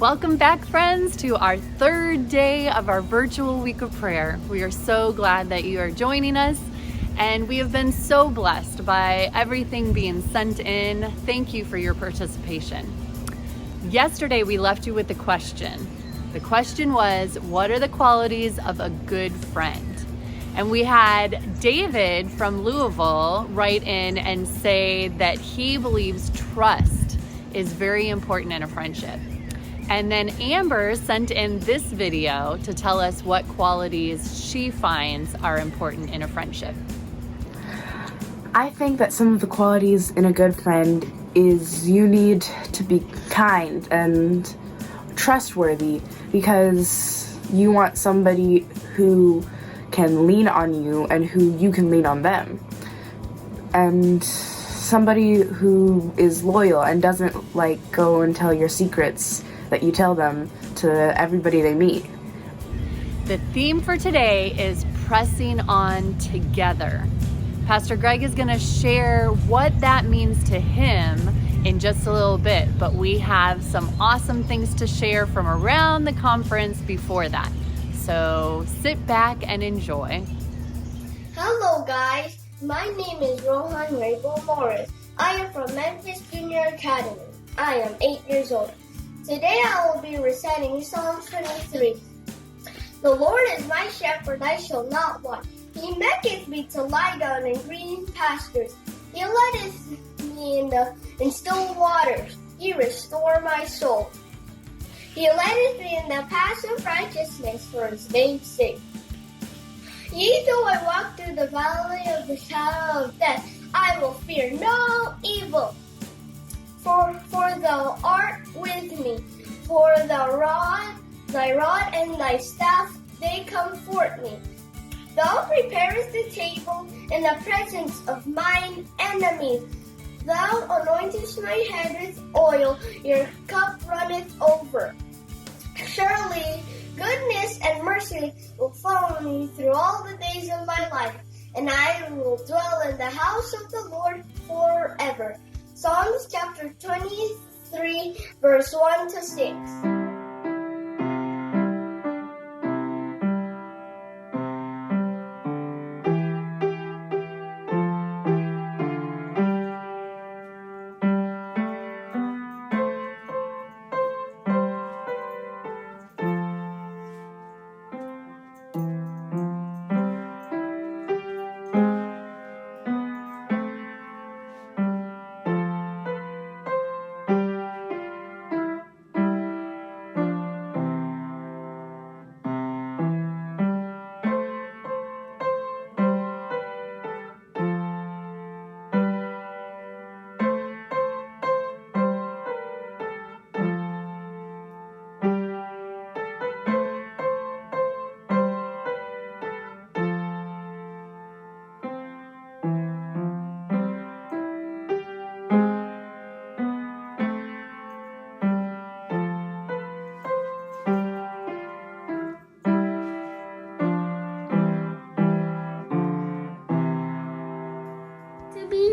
Welcome back, friends, to our third day of our virtual week of prayer. We are so glad that you are joining us, and we have been so blessed by everything being sent in. Thank you for your participation. Yesterday, we left you with a question. The question was, what are the qualities of a good friend? And we had David from Louisville write in and say that he believes trust is very important in a friendship. And then Amber sent in this video to tell us what qualities she finds are important in a friendship. I think that some of the qualities in a good friend is you need to be kind and trustworthy, because you want somebody who can lean on you and who you can lean on them. And somebody who is loyal and doesn't go and tell your secrets that you tell them to everybody they meet. The theme for today is pressing on together. Pastor Greg is going to share what that means to him in just a little bit, but we have some awesome things to share from around the conference before that. So sit back and enjoy. Hello guys, my name is Rohan Rabel Morris. I am from Memphis Junior Academy. I am 8 years old. Today I will be reciting Psalm 23. The Lord is my shepherd, I shall not want. He maketh me to lie down in green pastures. He leadeth me in still waters. He restore my soul. He leadeth me in the paths of righteousness for his name's sake. Yea, though I walk through the valley of the shadow of death, I will fear no evil. For thou art with me, for thy rod and thy staff, they comfort me. Thou preparest the table in the presence of mine enemies. Thou anointest my head with oil, your cup runneth over. Surely goodness and mercy will follow me through all the days of my life, and I will dwell in the house of the Lord forever. Psalms chapter 23, verse 1 to 6.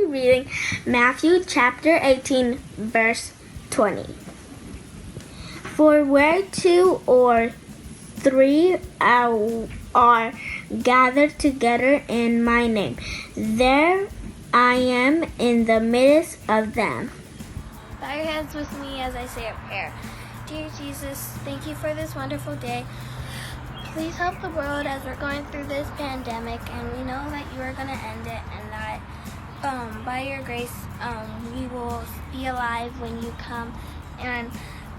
Reading Matthew chapter 18, verse 20. For where two or three are gathered together in my name, there I am in the midst of them. Bow your hands with me as I say a prayer. Dear Jesus, thank you for this wonderful day. Please help the world as we're going through this pandemic, and we know that you are going to end it, and that by your grace, we will be alive when you come, and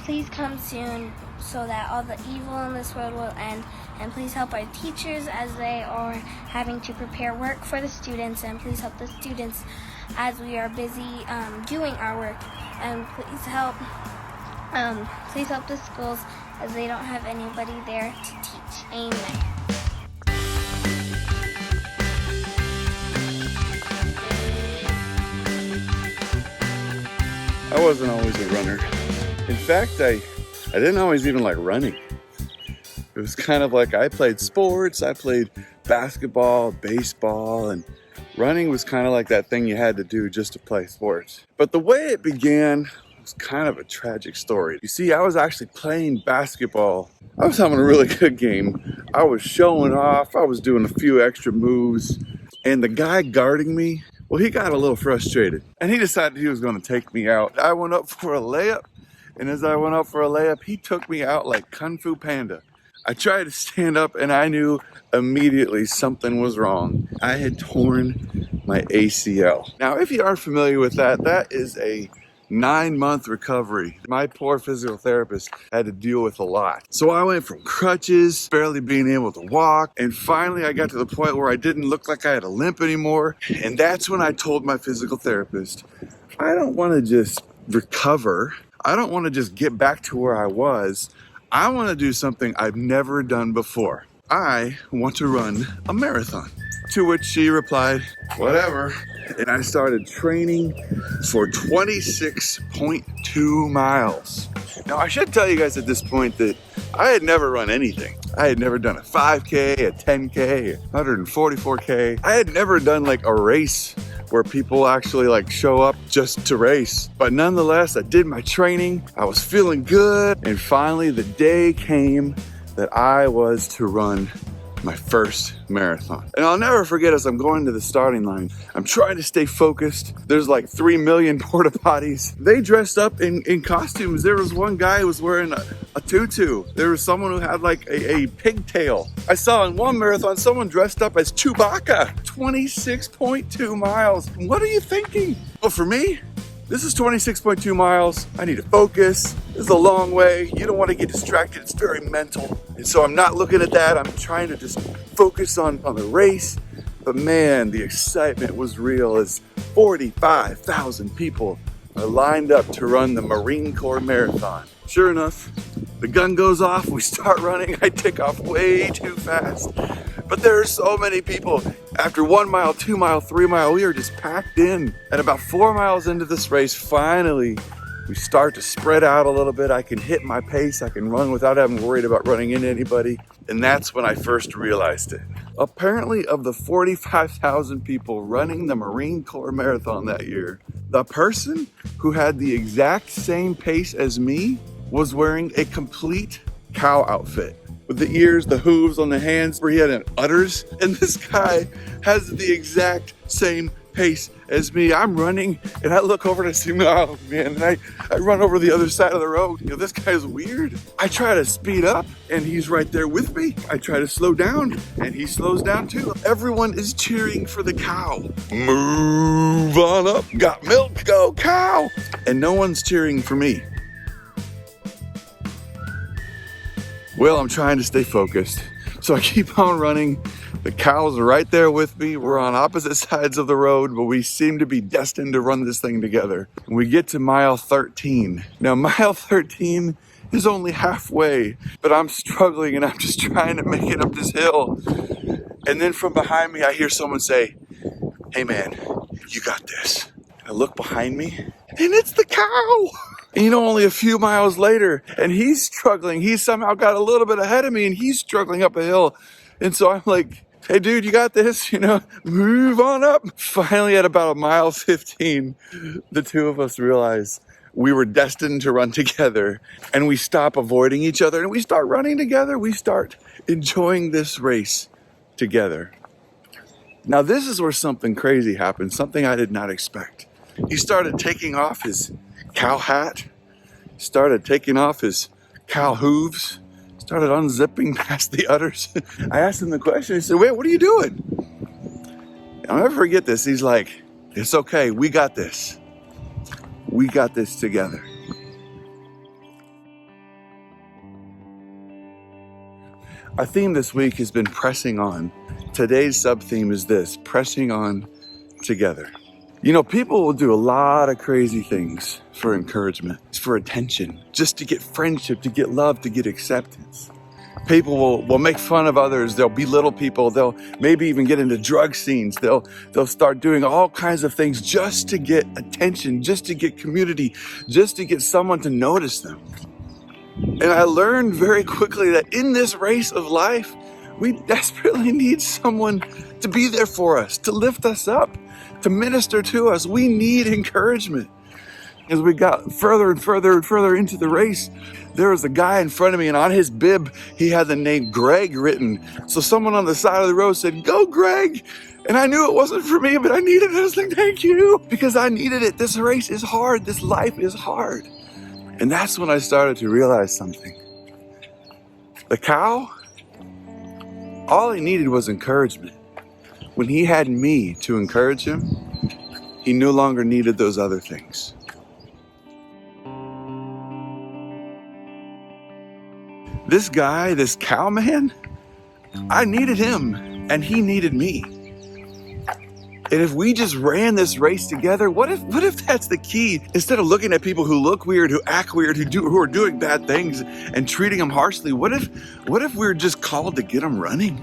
please come soon so that all the evil in this world will end. And please help our teachers as they are having to prepare work for the students, and please help the students as we are busy doing our work. And please help the schools as they don't have anybody there to teach. Amen. I wasn't always a runner. In fact, I didn't always even like running. It was kind of like I played sports, I played basketball, baseball, and running was kind of like that thing you had to do just to play sports. But the way it began It's kind of a tragic story. You see, I was actually playing basketball. I was having a really good game. I was showing off. I was doing a few extra moves. And the guy guarding me, well, he got a little frustrated. And he decided he was going to take me out. I went up for a layup. And as I went up for a layup, he took me out like Kung Fu Panda. I tried to stand up and I knew immediately something was wrong. I had torn my ACL. Now, if you aren't familiar with that, that is a 9-month recovery. My poor physical therapist had to deal with a lot. So I went from crutches, barely being able to walk, and finally I got to the point where I didn't look like I had a limp anymore. And that's when I told my physical therapist, I don't want to just recover. I don't want to just get back to where I was. I want to do something I've never done before. I want to run a marathon. To which she replied, whatever. And I started training for 26.2 miles. Now, I should tell you guys at this point that I had never run anything. I had never done a 5K, a 10K, a 144K. I had never done like a race where people actually like show up just to race. But nonetheless, I did my training. I was feeling good. And finally, the day came that I was to run my first marathon. And I'll never forget, as I'm going to the starting line, I'm trying to stay focused. There's like 3 million porta potties. They dressed up in costumes. There was one guy who was wearing a tutu. There was someone who had like a pigtail. I saw in one marathon someone dressed up as Chewbacca. 26.2 miles. What are you thinking? Well, for me, this is 26.2 miles. I need to focus. This is a long way. You don't want to get distracted. It's very mental. And so I'm not looking at that. I'm trying to just focus on the race. But man, the excitement was real as 45,000 people are lined up to run the Marine Corps Marathon. Sure enough, the gun goes off. We start running. I take off way too fast. But there are so many people. After 1 mile, 2 mile, 3 mile, we are just packed in. And about 4 miles into this race, finally, we start to spread out a little bit. I can hit my pace. I can run without having worried about running into anybody. And that's when I first realized it. Apparently, of the 45,000 people running the Marine Corps Marathon that year, the person who had the exact same pace as me was wearing a complete cow outfit. With the ears, the hooves on the hands, where he had an udders. And this guy has the exact same pace as me. I'm running and I look over and I see, oh man, and I run over the other side of the road. You know, this guy's weird. I try to speed up and he's right there with me. I try to slow down and he slows down too. Everyone is cheering for the cow. Move on up, got milk, go cow. And no one's cheering for me. Well, I'm trying to stay focused. So I keep on running. The cows are right there with me. We're on opposite sides of the road, but we seem to be destined to run this thing together. And we get to mile 13. Now, mile 13 is only halfway, but I'm struggling and I'm just trying to make it up this hill. And then from behind me, I hear someone say, hey man, you got this. I look behind me and it's the cow. And you know, only a few miles later, and he's struggling. He somehow got a little bit ahead of me and he's struggling up a hill. And so I'm like, hey dude, you got this, you know, move on up. Finally, at about mile 15, the two of us realize we were destined to run together, and we stop avoiding each other and we start running together. We start enjoying this race together. Now, this is where something crazy happened, something I did not expect. He started taking off his cow hat, started taking off his cow hooves, started unzipping past the udders. I asked him the question. He said, wait, what are you doing? I'll never forget this. He's like, it's okay. We got this. We got this together. Our theme this week has been pressing on. Today's sub-theme is this, pressing on together. You know, people will do a lot of crazy things for encouragement, for attention, just to get friendship, to get love, to get acceptance. People will make fun of others. They'll belittle people. They'll maybe even get into drug scenes. They'll start doing all kinds of things just to get attention, just to get community, just to get someone to notice them. And I learned very quickly that in this race of life, we desperately need someone to be there for us, to lift us up, to minister to us. We need encouragement. As we got further and further and further into the race, there was a guy in front of me, and on his bib, he had the name Greg written. So someone on the side of the road said, "Go, Greg." And I knew it wasn't for me, but I needed it. I was like, thank you, because I needed it. This race is hard. This life is hard. And that's when I started to realize something. The cow, all he needed was encouragement. When he had me to encourage him, he no longer needed those other things. This guy, this cow man, I needed him and he needed me. And if we just ran this race together, what if that's the key? Instead of looking at people who look weird, who act weird, who are doing bad things and treating them harshly, what if we're just called to get them running?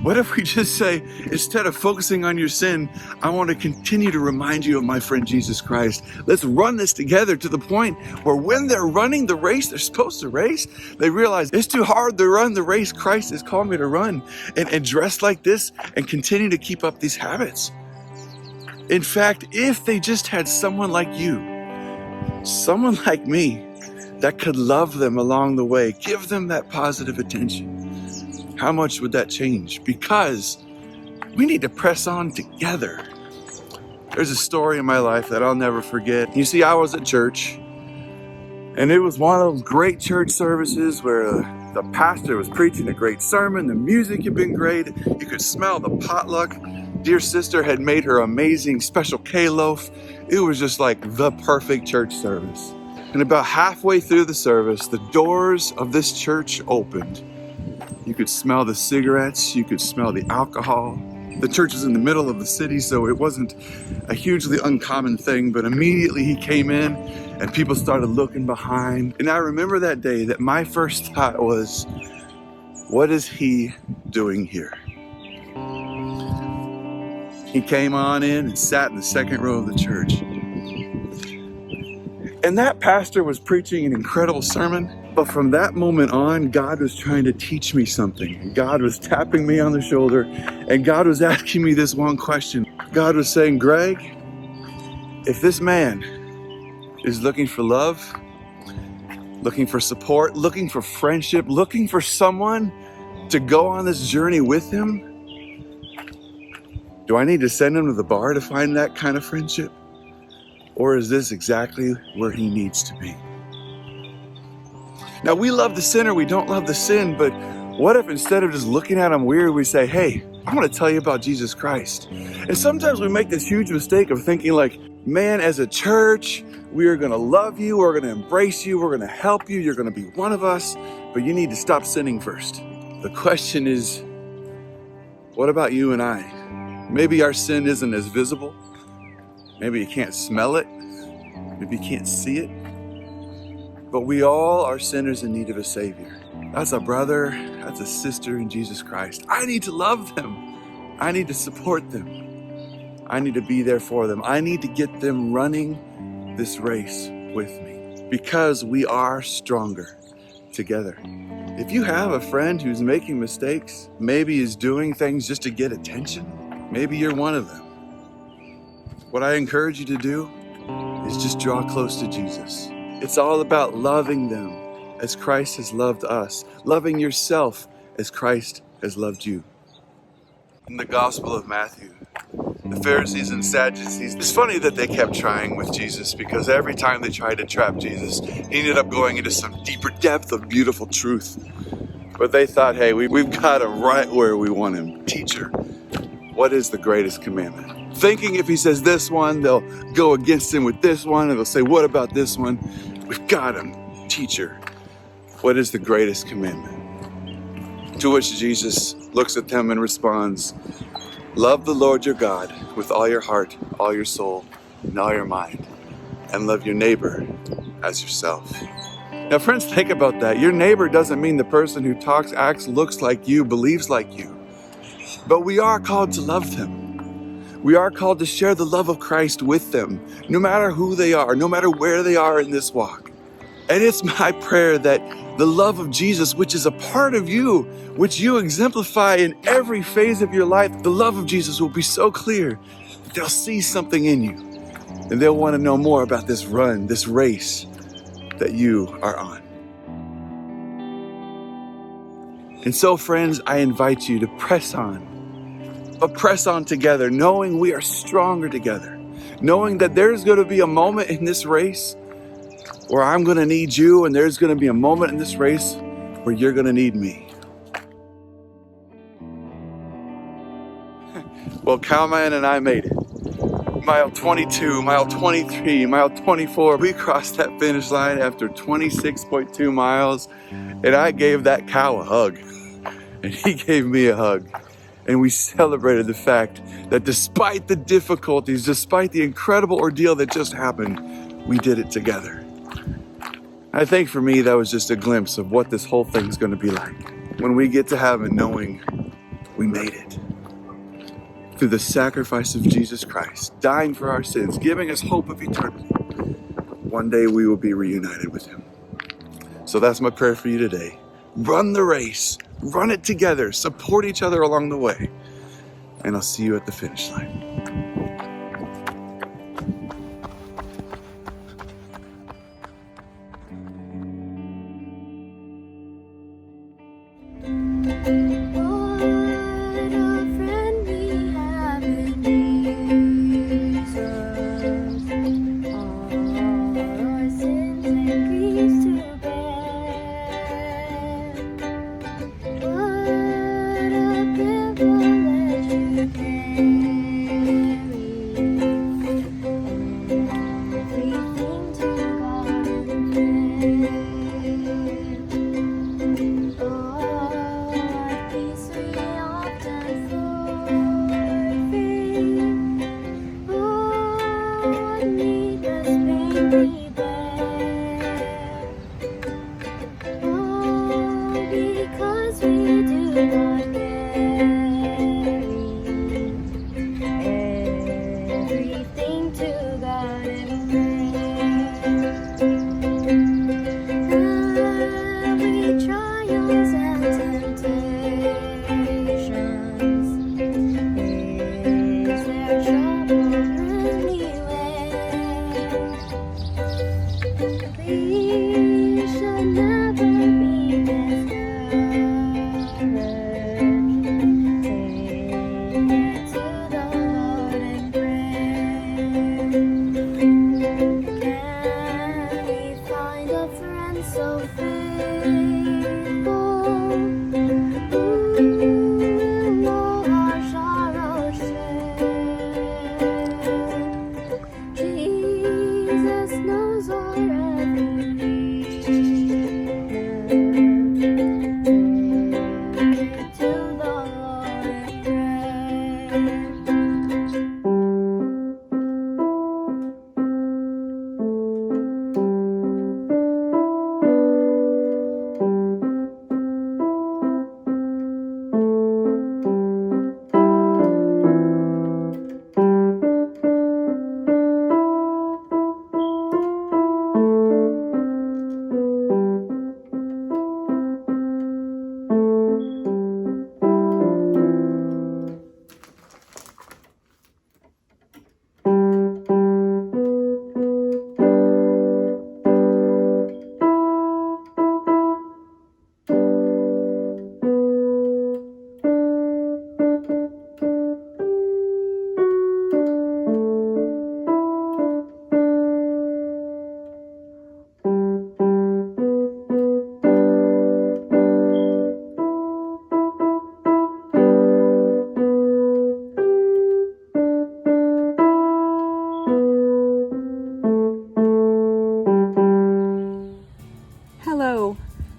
What if we just say, instead of focusing on your sin, I want to continue to remind you of my friend Jesus Christ. Let's run this together to the point where when they're running the race they're supposed to race, they realize it's too hard to run the race Christ has called me to run, and dress like this and continue to keep up these habits. In fact, if they just had someone like you, someone like me, that could love them along the way, give them that positive attention, how much would that change? Because we need to press on together. There's a story in my life that I'll never forget. You see, I was at church, and it was one of those great church services where the pastor was preaching a great sermon, the music had been great, you could smell the potluck. Dear sister had made her amazing special K-loaf. It was just like the perfect church service. And about halfway through the service, the doors of this church opened. You could smell the cigarettes, you could smell the alcohol. The church is in the middle of the city, so it wasn't a hugely uncommon thing, but immediately he came in and people started looking behind. And I remember that day that my first thought was, what is he doing here? He came on in and sat in the second row of the church. And that pastor was preaching an incredible sermon. But from that moment on, God was trying to teach me something. God was tapping me on the shoulder, and God was asking me this one question. God was saying, Greg, if this man is looking for love, looking for support, looking for friendship, looking for someone to go on this journey with him, do I need to send him to the bar to find that kind of friendship? Or is this exactly where he needs to be? Now, we love the sinner, we don't love the sin, but what if instead of just looking at him weird, we say, hey, I want to tell you about Jesus Christ. And sometimes we make this huge mistake of thinking like, man, as a church, we are going to love you, we're going to embrace you, we're going to help you, you're going to be one of us, but you need to stop sinning first. The question is, what about you and I? Maybe our sin isn't as visible. Maybe you can't smell it. Maybe you can't see it. But we all are sinners in need of a Savior. That's a brother, that's a sister in Jesus Christ. I need to love them. I need to support them. I need to be there for them. I need to get them running this race with me because we are stronger together. If you have a friend who's making mistakes, maybe is doing things just to get attention, maybe you're one of them. What I encourage you to do is just draw close to Jesus. It's all about loving them as Christ has loved us, loving yourself as Christ has loved you. In the Gospel of Matthew, the Pharisees and Sadducees, it's funny that they kept trying with Jesus because every time they tried to trap Jesus, he ended up going into some deeper depth of beautiful truth. But they thought, hey, we've got him right where we want him. Teacher, what is the greatest commandment? Thinking if he says this one, they'll go against him with this one, and they'll say, what about this one? We've got him. Teacher, what is the greatest commandment? To which Jesus looks at them and responds, love the Lord your God with all your heart, all your soul, and all your mind, and love your neighbor as yourself. Now, friends, think about that. Your neighbor doesn't mean the person who talks, acts, looks like you, believes like you. But we are called to love them. We are called to share the love of Christ with them, no matter who they are, no matter where they are in this walk. And it's my prayer that the love of Jesus, which is a part of you, which you exemplify in every phase of your life, the love of Jesus will be so clear that they'll see something in you. and they'll want to know more about this run, this race that you are on. And so, friends, I invite you to press on, but press on together, knowing we are stronger together, knowing that there's going to be a moment in this race where I'm going to need you, and there's going to be a moment in this race where you're going to need me. Well, Cowman and I made it. Mile 22, mile 23, mile 24. We crossed that finish line after 26.2 miles, and I gave that cow a hug, and he gave me a hug. And we celebrated the fact that despite the difficulties, despite the incredible ordeal that just happened, we did it together. I think for me, that was just a glimpse of what this whole thing's going to be like when we get to heaven, knowing we made it. Through the sacrifice of Jesus Christ, dying for our sins, giving us hope of eternity. One day we will be reunited with him. So that's my prayer for you today. Run the race, run it together, support each other along the way, and I'll see you at the finish line.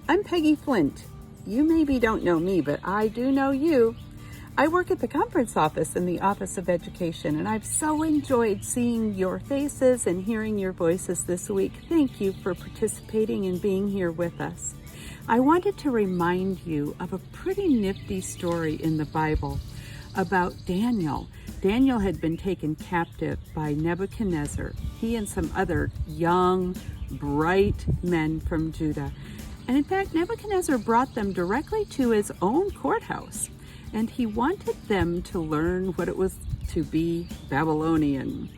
I'm Peggy Flint. You maybe don't know me, but I do know you. I work at the conference office in the Office of Education, and I've so enjoyed seeing your faces and hearing your voices this week. Thank you for participating and being here with us. I wanted to remind you of a pretty nifty story in the Bible about Daniel. Daniel had been taken captive by Nebuchadnezzar, he and some other young, bright men from Judah. And in fact, Nebuchadnezzar brought them directly to his own courthouse, and he wanted them to learn what it was to be Babylonian.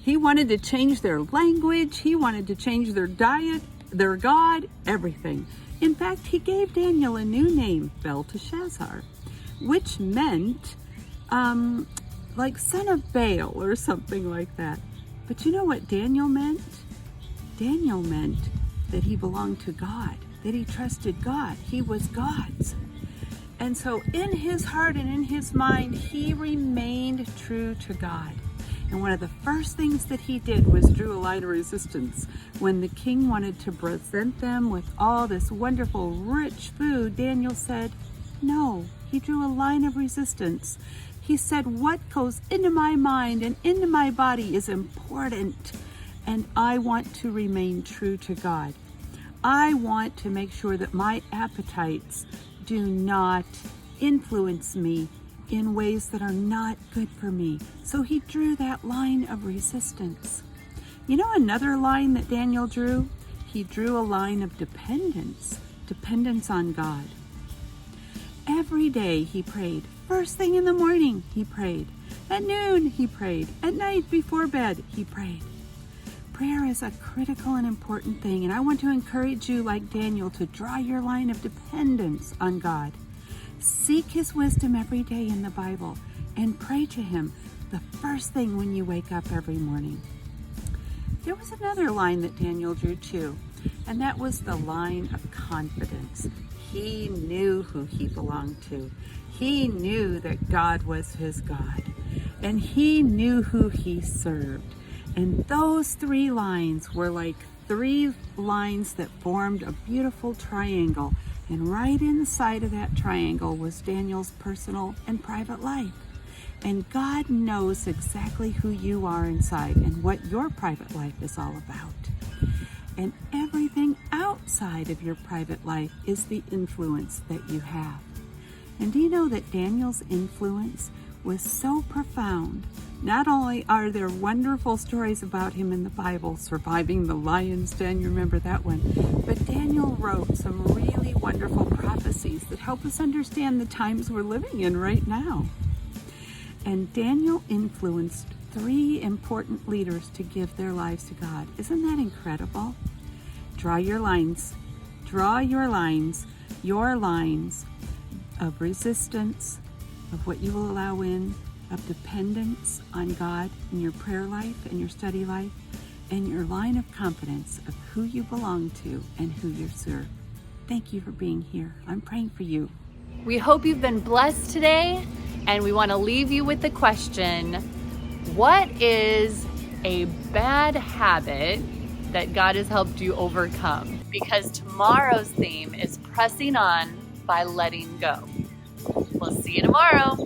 He wanted to change their language. He wanted to change their diet, their God, everything. In fact, he gave Daniel a new name, Belteshazzar, which meant like son of Baal or something like that. But you know what Daniel meant? Daniel meant that he belonged to God, that he trusted God. He was God's. And so in his heart and in his mind, he remained true to God. And one of the first things that he did was drew a line of resistance. When the king wanted to present them with all this wonderful, rich food, Daniel said, no. He drew a line of resistance. He said, what goes into my mind and into my body is important, and I want to remain true to God. I want to make sure that my appetites do not influence me in ways that are not good for me. So he drew that line of resistance. You know another line that Daniel drew? He drew a line of dependence on God. Every day he prayed. First thing in the morning, he prayed. At noon, he prayed. At night before bed, he prayed. Prayer is a critical and important thing, and I want to encourage you, like Daniel, to draw your line of dependence on God. Seek his wisdom every day in the Bible and pray to him the first thing when you wake up every morning. There was another line that Daniel drew too, and that was the line of confidence. He knew who he belonged to. He knew that God was his God, and he knew who he served. And those three lines were like three lines that formed a beautiful triangle. And right inside of that triangle was Daniel's personal and private life. And God knows exactly who you are inside and what your private life is all about. And everything outside of your private life is the influence that you have. And do you know that Daniel's influence was so profound? Not only are there wonderful stories about him in the Bible, surviving the lion's den, you remember that one, but Daniel wrote some really wonderful prophecies that help us understand the times we're living in right now. And Daniel influenced 3 important leaders to give their lives to God. Isn't that incredible? Draw your lines. Draw your lines of resistance, of what you will allow in, of dependence on God in your prayer life and your study life, and your line of confidence of who you belong to and who you serve. Thank you for being here. I'm praying for you. We hope you've been blessed today, and we want to leave you with the question, what is a bad habit that God has helped you overcome? Because tomorrow's theme is pressing on by letting go. We'll see you tomorrow.